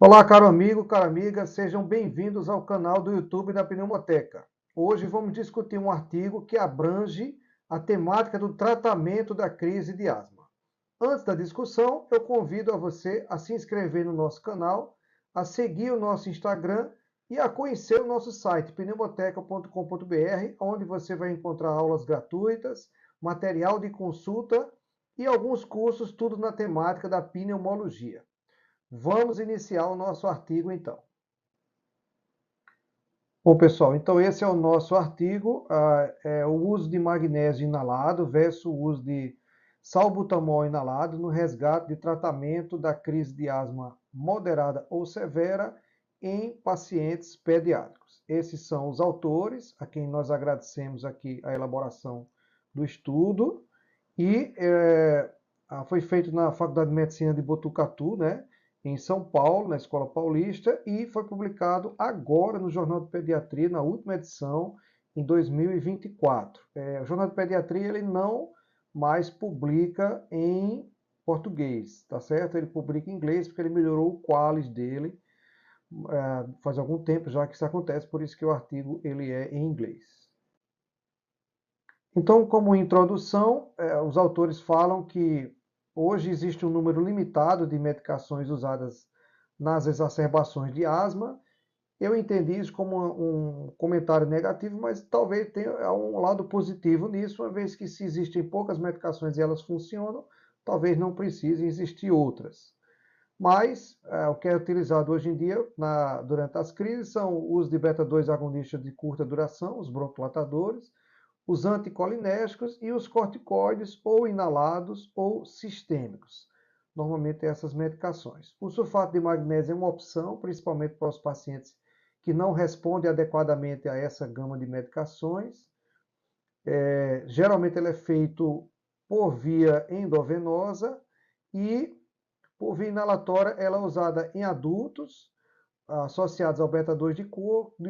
Olá, caro amigo, cara amiga, sejam bem-vindos ao canal do YouTube da Pneumoteca. Hoje vamos discutir um artigo que abrange a temática do tratamento da crise de asma. Antes da discussão, eu convido a você a se inscrever no nosso canal, a seguir o nosso Instagram e a conhecer o nosso site pneumoteca.com.br, onde você vai encontrar aulas gratuitas, material de consulta e alguns cursos, tudo na temática da pneumologia. Vamos iniciar o nosso artigo, então. Bom, pessoal, então esse é o nosso artigo, o uso de magnésio inalado versus o uso de salbutamol inalado no resgate de tratamento da crise de asma moderada ou severa em pacientes pediátricos. Esses são os autores, a quem nós agradecemos aqui a elaboração do estudo, e foi feito na Faculdade de Medicina de Botucatu, né? Em São Paulo, na Escola Paulista, e foi publicado agora no Jornal de Pediatria, na última edição, em 2024. O Jornal de Pediatria ele não mais publica em português, tá certo? Ele publica em inglês porque ele melhorou o qualis dele, faz algum tempo já que isso acontece, por isso que o artigo ele é em inglês. Então, como introdução, os autores falam que hoje existe um número limitado de medicações usadas nas exacerbações de asma. Eu entendi isso como um comentário negativo, mas talvez tenha um lado positivo nisso, uma vez que se existem poucas medicações e elas funcionam, talvez não precise existir outras. Mas o que é utilizado hoje em dia durante as crises são o uso de beta-2 agonistas de curta duração, os broncodilatadores, os anticolinérgicos e os corticoides ou inalados ou sistêmicos. Normalmente essas medicações. O sulfato de magnésio é uma opção, principalmente para os pacientes que não respondem adequadamente a essa gama de medicações. Geralmente ele é feito por via endovenosa e por via inalatória ela é usada em adultos associados ao beta-2 de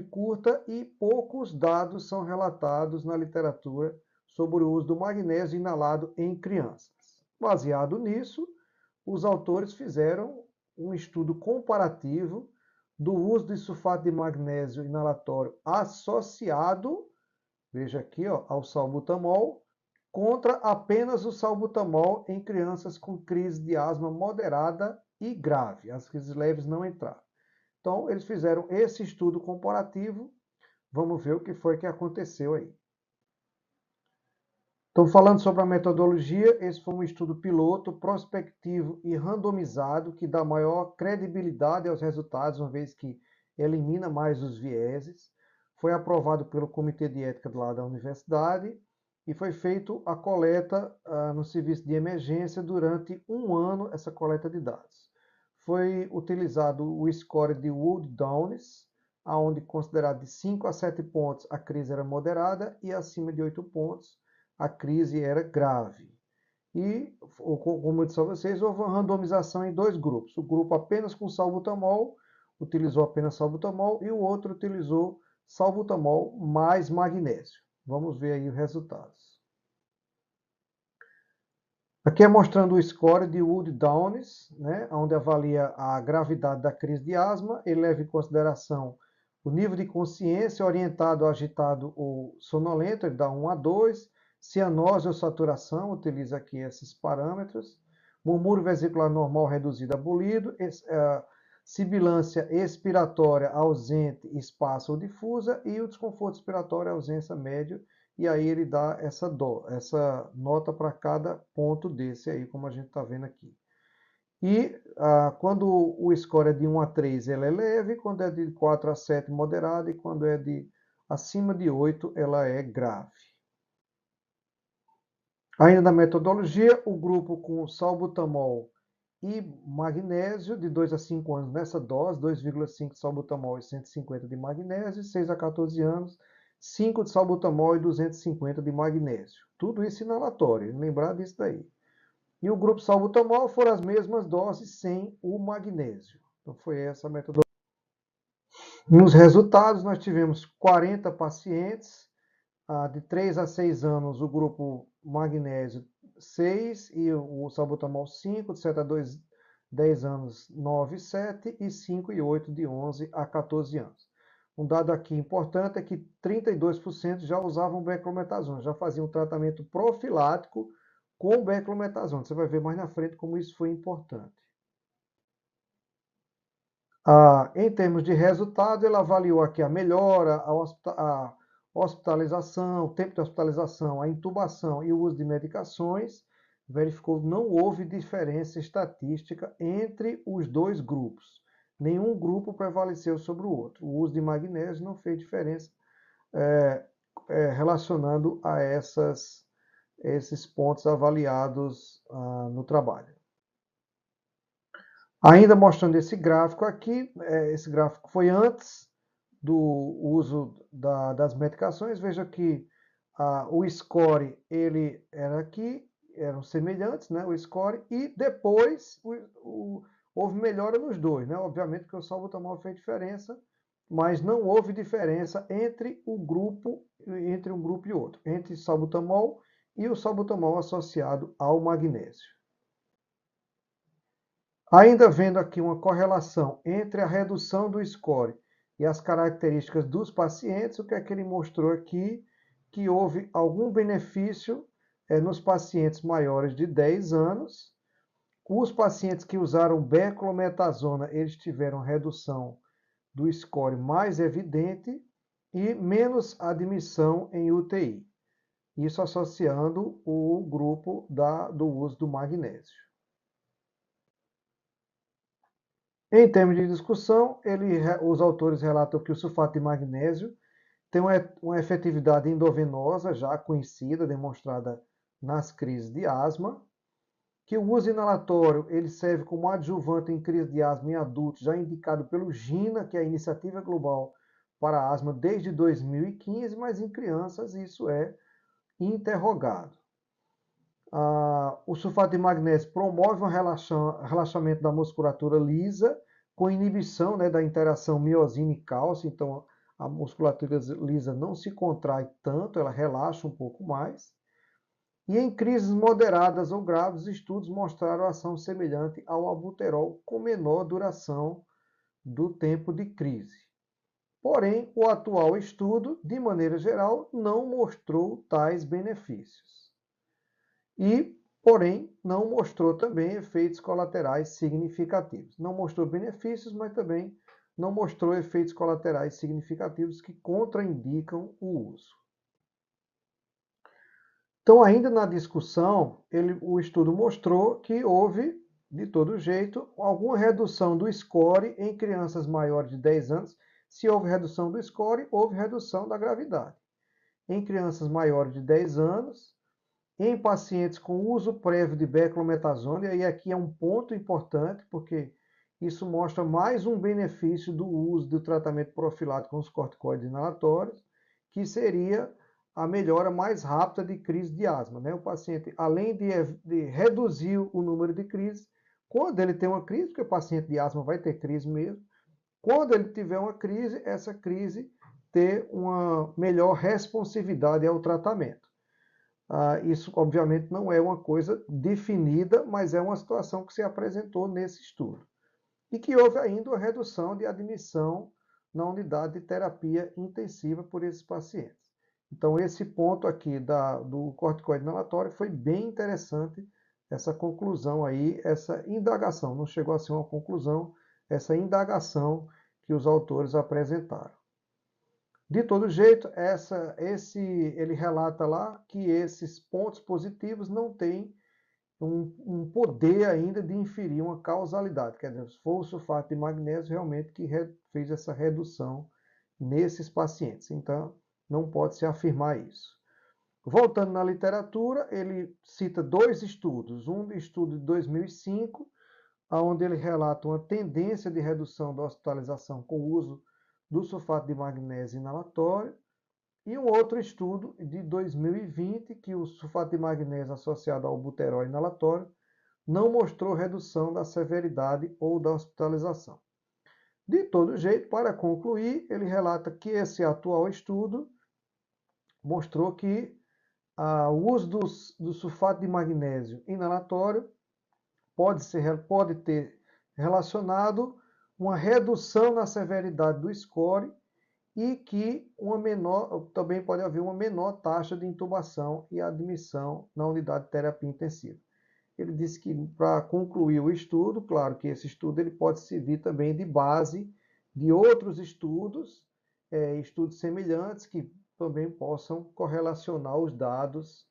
curta, e poucos dados são relatados na literatura sobre o uso do magnésio inalado em crianças. Baseado nisso, os autores fizeram um estudo comparativo do uso de sulfato de magnésio inalatório associado, veja aqui, ao salbutamol, contra apenas o salbutamol em crianças com crise de asma moderada e grave. As crises leves não entraram. Então, eles fizeram esse estudo comparativo. Vamos ver o que foi que aconteceu aí. Então, falando sobre a metodologia, esse foi um estudo piloto, prospectivo e randomizado, que dá maior credibilidade aos resultados, uma vez que elimina mais os vieses. Foi aprovado pelo Comitê de Ética lá da universidade e foi feito a coleta no serviço de emergência durante um ano, essa coleta de dados. Foi utilizado o score de Wood-Downes, onde considerado de 5 a 7 pontos a crise era moderada e acima de 8 pontos a crise era grave. E, como eu disse a vocês, houve uma randomização em dois grupos. O grupo apenas com salbutamol, utilizou apenas salbutamol, e o outro utilizou salbutamol mais magnésio. Vamos ver aí os resultados. Aqui é mostrando o score de Wood-Downes, né, onde avalia a gravidade da crise de asma. Ele leva em consideração o nível de consciência orientado, agitado ou sonolento, ele dá 1 a 2. Cianose ou saturação, utiliza aqui esses parâmetros. Murmúrio vesicular normal reduzido abolido. Sibilância expiratória ausente, esparsa ou difusa. E o desconforto expiratório, ausência médio. E aí ele dá essa nota para cada ponto desse aí, como a gente está vendo aqui. E quando o score é de 1 a 3, ela é leve, quando é de 4 a 7, moderada, e quando é de acima de 8, ela é grave. Ainda na metodologia, o grupo com salbutamol e magnésio, de 2 a 5 anos nessa dose, 2,5 de salbutamol e 150 de magnésio, 6 a 14 anos, 5 de salbutamol e 250 de magnésio. Tudo isso inalatório, lembrar disso daí. E o grupo salbutamol foram as mesmas doses sem o magnésio. Então foi essa a metodologia. Nos resultados, nós tivemos 40 pacientes, de 3 a 6 anos, o grupo magnésio 6 e o salbutamol 5, de 7 a 12 10 anos 9,7 e 5,8 de 11 a 14 anos. Um dado aqui importante é que 32% já usavam beclometasona, já faziam um tratamento profilático com beclometasona. Você vai ver mais na frente como isso foi importante. Em termos de resultado, ele avaliou aqui a melhora, a hospitalização, o tempo de hospitalização, a intubação e o uso de medicações. Verificou que não houve diferença estatística entre os dois grupos. Nenhum grupo prevaleceu sobre o outro. O uso de magnésio não fez diferença relacionando a esses pontos avaliados no trabalho. Ainda mostrando esse gráfico aqui, esse gráfico foi antes do uso das medicações. Veja que o score, ele era aqui, eram semelhantes, né, o score, e depois houve melhora nos dois, né? Obviamente que o salbutamol fez diferença, mas não houve diferença entre um grupo e outro, entre salbutamol e o salbutamol associado ao magnésio. Ainda vendo aqui uma correlação entre a redução do score e as características dos pacientes, o que é que ele mostrou aqui? Que houve algum benefício nos pacientes maiores de 10 anos. Os pacientes que usaram beclometasona, eles tiveram redução do score mais evidente e menos admissão em UTI. Isso associando o grupo do uso do magnésio. Em termos de discussão, os autores relatam que o sulfato de magnésio tem uma efetividade endovenosa já conhecida, demonstrada nas crises de asma, que o uso inalatório ele serve como adjuvante em crise de asma em adultos, já indicado pelo GINA, que é a Iniciativa Global para a Asma, desde 2015, mas em crianças isso é interrogado. O sulfato de magnésio promove um relaxamento da musculatura lisa, com inibição da interação miosina e cálcio, então a musculatura lisa não se contrai tanto, ela relaxa um pouco mais. E em crises moderadas ou graves, estudos mostraram ação semelhante ao albuterol, com menor duração do tempo de crise. Porém, o atual estudo, de maneira geral, não mostrou tais benefícios. Porém, não mostrou também efeitos colaterais significativos. Não mostrou benefícios, mas também não mostrou efeitos colaterais significativos que contraindicam o uso. Então, ainda na discussão, o estudo mostrou que houve, de todo jeito, alguma redução do score em crianças maiores de 10 anos. Se houve redução do score, houve redução da gravidade. Em crianças maiores de 10 anos, em pacientes com uso prévio de beclometasona, e aqui é um ponto importante, porque isso mostra mais um benefício do uso do tratamento profilático com os corticoides inalatórios, que seria a melhora mais rápida de crise de asma. Né? O paciente, além de reduzir o número de crises, quando ele tem uma crise, porque o paciente de asma vai ter crise mesmo, quando ele tiver uma crise, essa crise ter uma melhor responsividade ao tratamento. Isso, obviamente, não é uma coisa definida, mas é uma situação que se apresentou nesse estudo. E que houve ainda uma redução de admissão na unidade de terapia intensiva por esses pacientes. Então, esse ponto aqui do corticoide inalatório foi bem interessante, essa conclusão aí, essa indagação. Não chegou a ser uma conclusão, essa indagação que os autores apresentaram. De todo jeito, ele relata lá que esses pontos positivos não têm um poder ainda de inferir uma causalidade. Quer dizer, foi o sulfato de magnésio realmente que fez essa redução nesses pacientes. Então, não pode se afirmar isso. Voltando na literatura, ele cita dois estudos. Um estudo de 2005, onde ele relata uma tendência de redução da hospitalização com o uso do sulfato de magnésio inalatório, e um outro estudo de 2020, que o sulfato de magnésio associado ao albuterol inalatório não mostrou redução da severidade ou da hospitalização. De todo jeito, para concluir, ele relata que esse atual estudo mostrou que o uso do sulfato de magnésio inalatório pode ter relacionado uma redução na severidade do score e que também pode haver uma menor taxa de intubação e admissão na unidade de terapia intensiva. Ele disse que para concluir o estudo, claro que esse estudo ele pode servir também de base de outros estudos, estudos semelhantes que também possam correlacionar os dados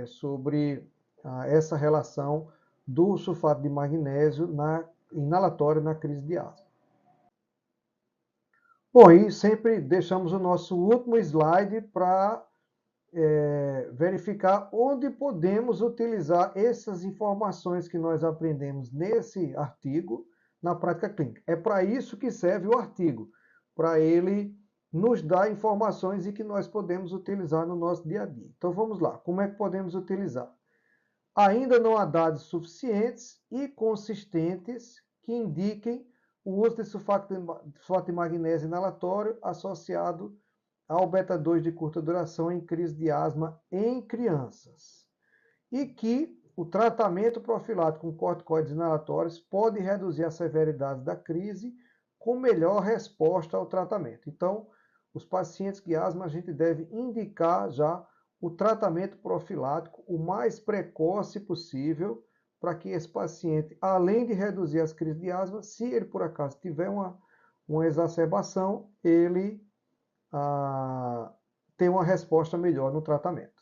sobre essa relação do sulfato de magnésio inalatório na crise de asma. Bom, e sempre deixamos o nosso último slide para verificar onde podemos utilizar essas informações que nós aprendemos nesse artigo na prática clínica. É para isso que serve o artigo, para ele nos dar informações e que nós podemos utilizar no nosso dia a dia. Então vamos lá, como é que podemos utilizar? Ainda não há dados suficientes e consistentes que indiquem o uso de sulfato de magnésio inalatório associado ao beta-2 de curta duração em crise de asma em crianças. E que o tratamento profilático com corticoides inalatórios pode reduzir a severidade da crise com melhor resposta ao tratamento. Então, os pacientes de asma, a gente deve indicar já o tratamento profilático o mais precoce possível para que esse paciente, além de reduzir as crises de asma, se ele por acaso tiver uma exacerbação, ele ter uma resposta melhor no tratamento.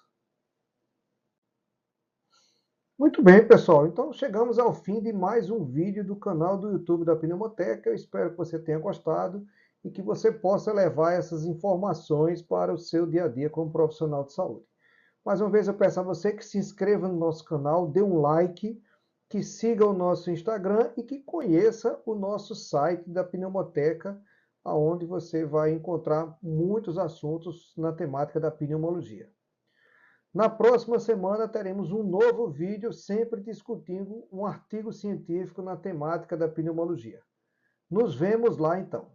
Muito bem, pessoal. Então, chegamos ao fim de mais um vídeo do canal do YouTube da Pneumoteca. Eu espero que você tenha gostado e que você possa levar essas informações para o seu dia a dia como profissional de saúde. Mais uma vez, eu peço a você que se inscreva no nosso canal, dê um like, que siga o nosso Instagram e que conheça o nosso site da Pneumoteca, onde você vai encontrar muitos assuntos na temática da pneumologia. Na próxima semana teremos um novo vídeo, sempre discutindo um artigo científico na temática da pneumologia. Nos vemos lá então.